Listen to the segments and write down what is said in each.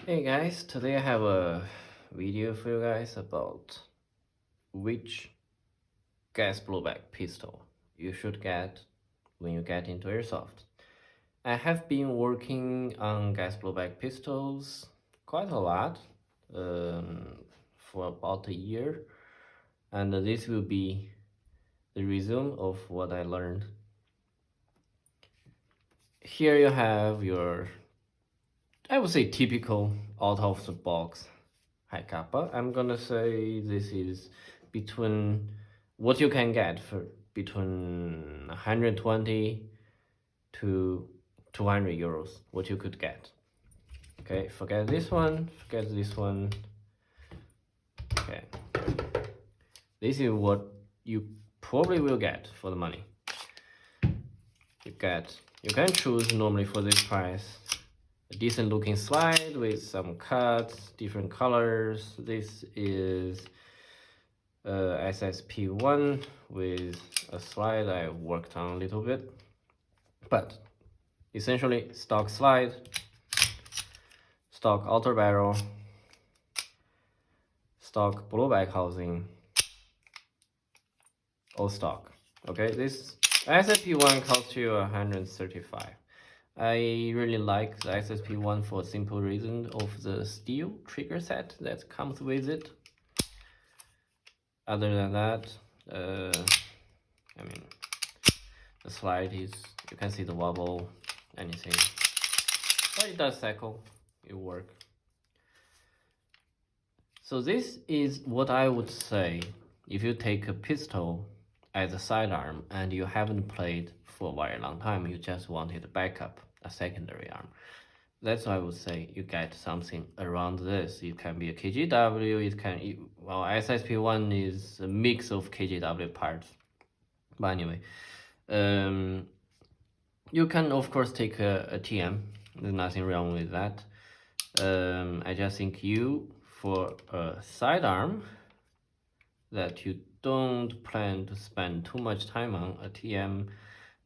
Hey guys, today I have a video for you guys about which gas blowback pistol you should get when you get into airsoft. I have been working on gas blowback pistols quite a lot for about a year, and this will be the resume of what I learned. Here you have your, I would say, typical out of the box Hi-capa. I'm gonna say this is between what you can get for between 120 to 200 euros, what you could get. Okay, forget this one, forget this one. Okay, this is what you probably will get for the money. You can choose normally for this price a decent looking slide with some cuts, different colors. This is SSP1 with a slide I worked on a little bit, but essentially stock slide, stock outer barrel, stock blowback housing, all stock. Okay, this SSP1 costs you 135. I really like the SSP1 for a simple reason of the steel trigger set that comes with it. Other than that, I mean, the slide is, you can see the wobble, anything, but it does cycle, it works. So this is what I would say if you take a pistol as a sidearm and you haven't played for a very long time, you just wanted a backup, a secondary arm. That's why I would say you get something around this. It can be a KGW, well, SSP1 is a mix of KGW parts. But anyway, you can of course take a TM. There's nothing wrong with that. I just think for a sidearm that you don't plan to spend too much time on, a TM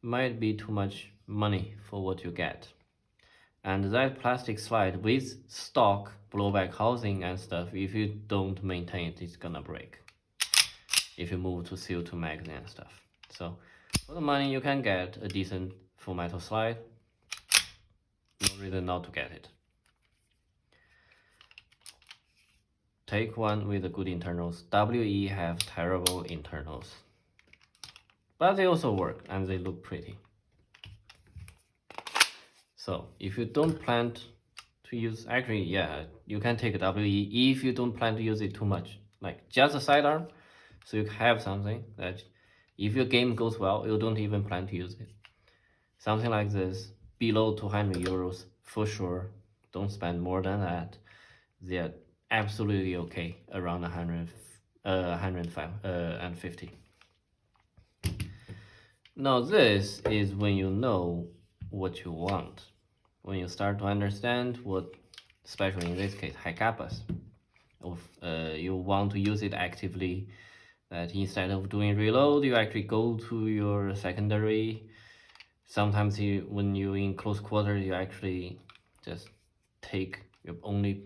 might be too much money for what you get. And that plastic slide with stock blowback housing and stuff, if you don't maintain it, it's gonna break. If you move to CO2 magazine and stuff. So for the money you can get a decent full metal slide. No reason not to get it. Take one with the good internals. WE have terrible internals, but they also work and they look pretty. So if you don't plan to use, actually, yeah, you can take a WE if you don't plan to use it too much, like just a sidearm, so you have something that if your game goes well, you don't even plan to use it. Something like this, below 200 euros for sure. Don't spend more than that. They're absolutely okay around 150. Now this is when you know what you want. When you start to understand what, especially in this case, Hi-capas, you want to use it actively, that instead of doing reload, you actually go to your secondary. Sometimes when you're in close quarters, you actually just take the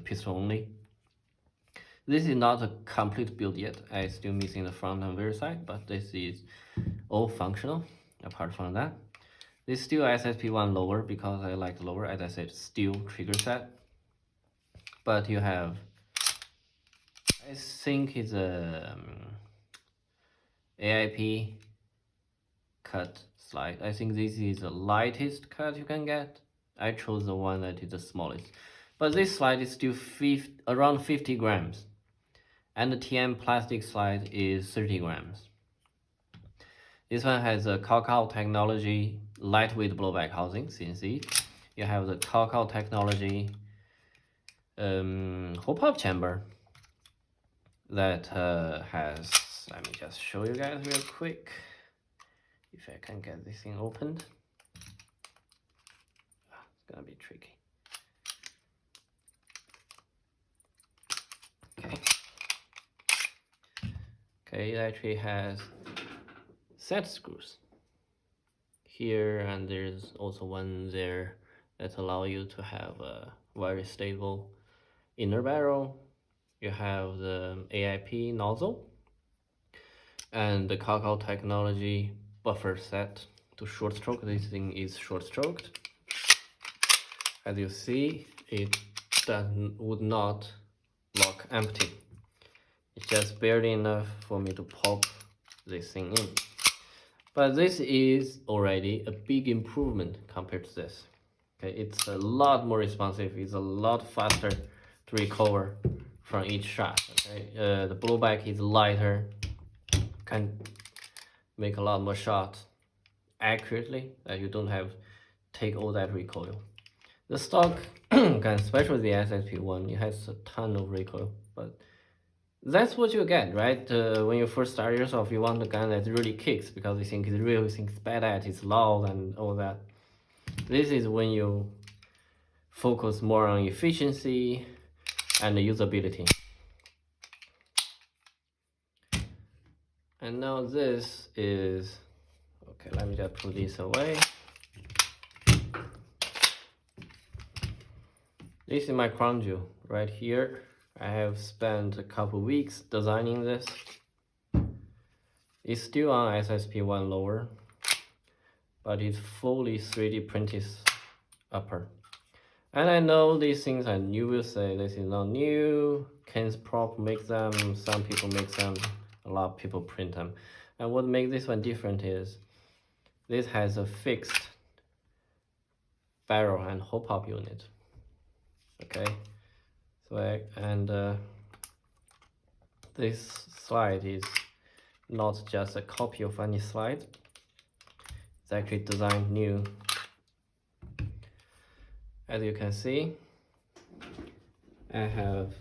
pistol only. This is not a complete build yet. I'm still missing the front and rear side, but this is all functional. Apart from that, this is still SSP1 lower because I like lower, as I said, steel trigger set. But you have, I think it's a AIP cut slide. I think this is the lightest cut you can get. I chose the one that is the smallest. But this slide is still around 50 grams. And the TM plastic slide is 30 grams. This one has a Calcal technology lightweight blowback housing, CNC. You have the Calcal technology hole pop chamber that has, let me just show you guys real quick if I can get this thing opened. It's gonna be tricky. Okay, it actually has set screws here, and there's also one there that allow you to have a very stable inner barrel. You have the AIP nozzle and the Kakao technology buffer set to short stroke. This thing is short stroked. As you see, it would not lock empty. It's just barely enough for me to pop this thing in. But this is already a big improvement compared to this. Okay, it's a lot more responsive. It's a lot faster to recover from each shot. Okay, the blowback is lighter, can make a lot more shots accurately that you don't have take all that recoil. The stock gun, especially the SSP1, it has a ton of recoil, but that's what you get, right? When you first start yourself, you want a gun that really kicks because you think it's real, you think it's badass, it's loud and all that. This is when you focus more on efficiency and usability. And now this is, okay, let me just put this away. This is my crown jewel right here. I have spent a couple weeks designing this. It's still on SSP1 lower, but it's fully 3D printed upper. And I know these things, and you will say this is not new. Ken's Prop makes them, some people make them, a lot of people print them. And what makes this one different is this has a fixed barrel and hole pop unit. Okay, so this slide is not just a copy of any slide. It's actually designed new. As you can see, I have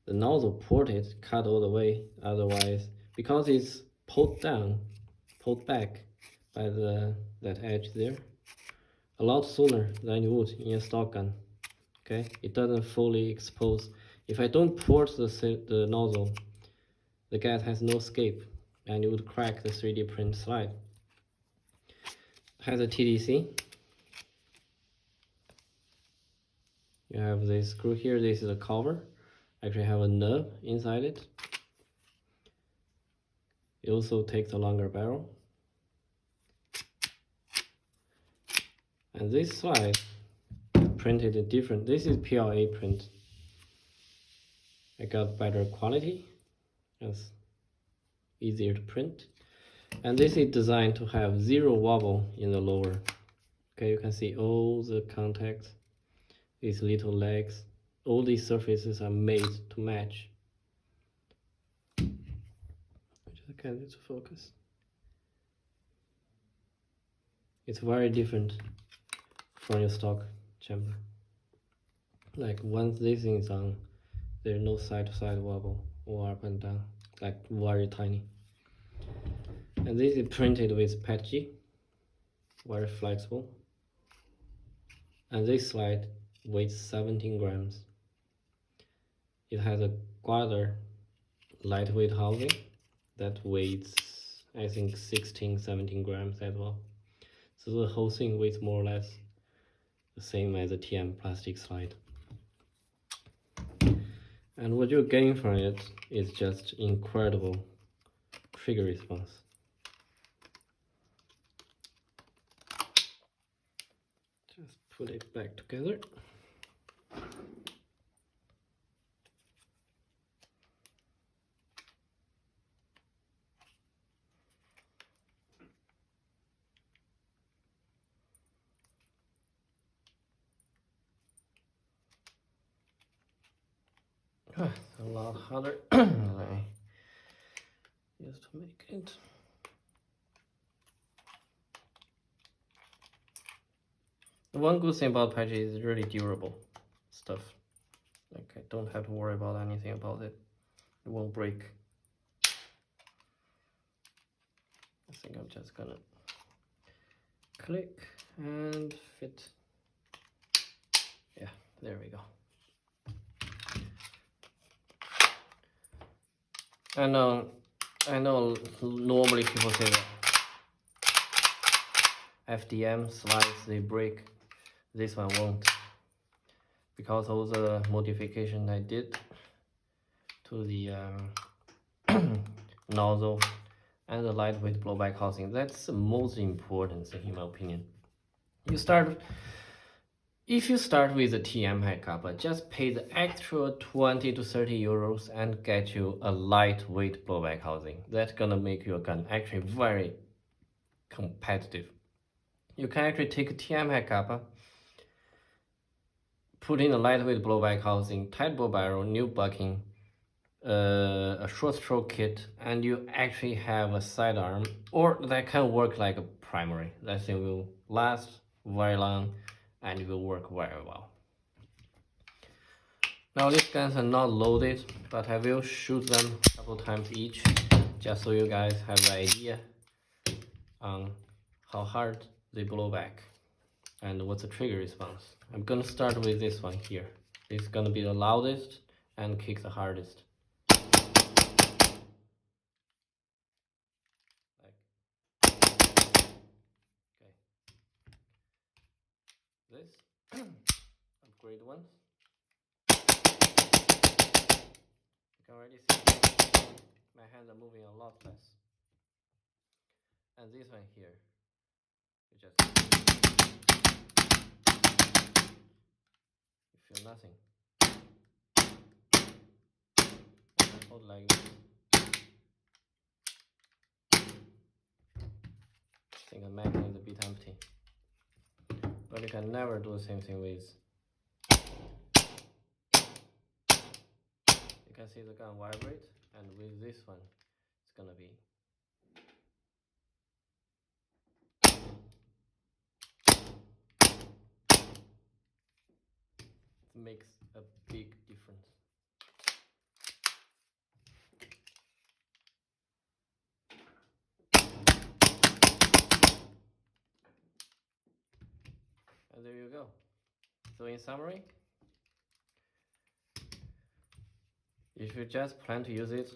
the nozzle ported, cut all the way. Otherwise, because it's pulled back by that edge there, a lot sooner than you would in a stock gun. Okay, it doesn't fully expose. If I don't port the nozzle, the gas has no escape, and it would crack the 3D print slide. It has a TDC. You have this screw here. This is a cover. Actually have a nub inside it. It also takes a longer barrel. And this slide printed in different. This is PLA print. I got better quality. It's easier to print. And this is designed to have zero wobble in the lower. Okay, you can see all the contacts, these little legs. All these surfaces are made to match. Just get it to focus. It's very different from your stock chamber. Like once this thing is on, there's no side-to-side wobble or up and down, like very tiny. And this is printed with PETG, very flexible. And this slide weighs 17 grams. It has a Guarder lightweight housing that weighs, I think, 16-17 grams as well. So the whole thing weighs more or less the same as a TM plastic slide. And what you gain from it is just incredible trigger response. Just put it back together. It's a lot harder than I used to make it. The one good thing about PETG is really durable stuff. Like I don't have to worry about anything about it. It won't break. I think I'm just gonna click and fit. Yeah, there we go. I know normally people say that FDM slides, they break. This one won't, because of the modification I did to the nozzle and the lightweight blowback housing. That's the most important thing in my opinion. If you start with a TM Hi-capa, just pay the extra 20 to 30 euros and get you a lightweight blowback housing. That's gonna make your gun actually very competitive. You can actually take a TM Hi-capa, put in a lightweight blowback housing, tight bow barrel, new bucking, a short stroke kit, and you actually have a sidearm, or that can work like a primary. That thing will last very long and will work very well. Now these guns are not loaded, but I will shoot them a couple times each, just so you guys have an idea on how hard they blow back and what's the trigger response. I'm gonna start with this one here. It's gonna be the loudest and kick the hardest. Okay. This upgrade one. You can already see my hands are moving a lot less. And this one here, you just feel nothing. And I hold like this. I think the mag is a bit empty. But you can never do the same thing with. You can see the gun vibrate, and with this one, it's gonna be. It makes a big difference. And there you go. So in summary, if you just plan to use it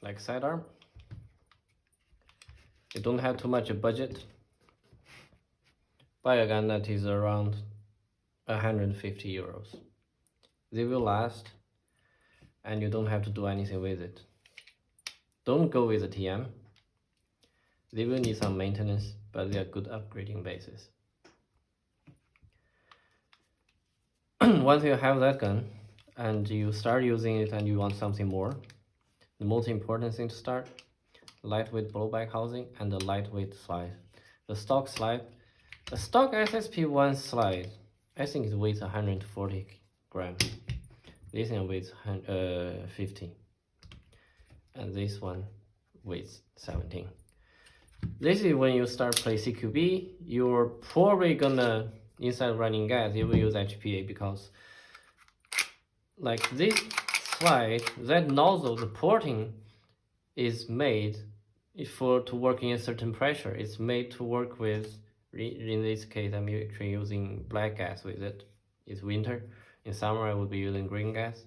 like sidearm, you don't have too much budget, buy a gun that is around 150 euros. They will last, and you don't have to do anything with it. Don't go with a TM. They will need some maintenance, but they are good upgrading bases. Once you have that gun and you start using it and you want something more, the most important thing to start, lightweight blowback housing and the lightweight slide. The stock SSP1 slide, I think it weighs 140 grams. This one weighs 50, and this one weighs 17. This is when you start play CQB, you're probably gonna, instead of running gas, you will use HPA, because like this slide, that nozzle, the porting is made to work in a certain pressure. It's made to work with, in this case, I'm actually using black gas with it. It's winter. In summer, I would be using green gas.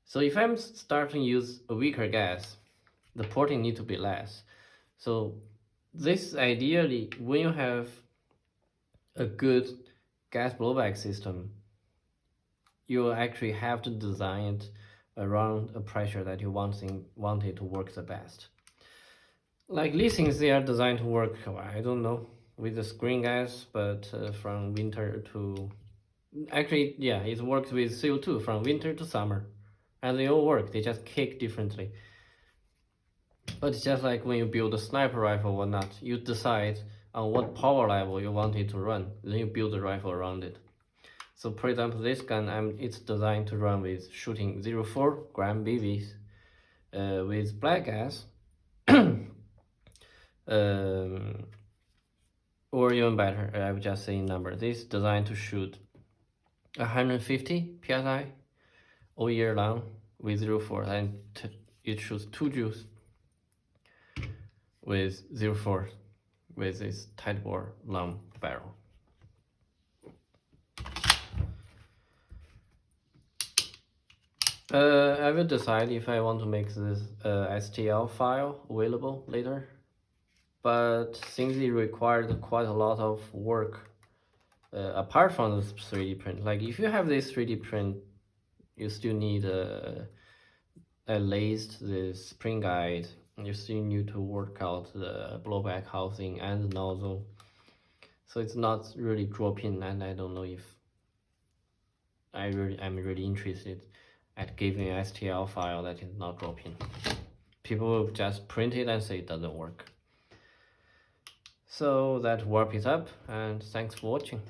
So if I'm starting to use a weaker gas, the porting need to be less. So this ideally, when you have a good gas blowback system, you actually have to design it around a pressure that you want it to work the best. Like these things, they are designed to work, I don't know, with the screen gas, but from winter to, actually, yeah, it works with CO2 from winter to summer, and they all work, they just kick differently. But it's just like when you build a sniper rifle or not, you decide on what power level you want it to run, then you build the rifle around it. So for example, this gun, it's designed to run with shooting 0.4 gram BBs with black gas, or even better, I would just say number. This is designed to shoot 150 psi all year long with 0.4, and it shoots 2 joules with 0.4 with this tight bore long barrel. I will decide if I want to make this STL file available later, but since it required quite a lot of work apart from the 3D print, like if you have this 3D print, you still need a lathe, the spring guide. You still need to work out the blowback housing and the nozzle. So it's not really drop-in, and I don't know if I'm really interested at giving an STL file that is not drop-in. People will just print it and say it doesn't work. So that wrap it up, and thanks for watching.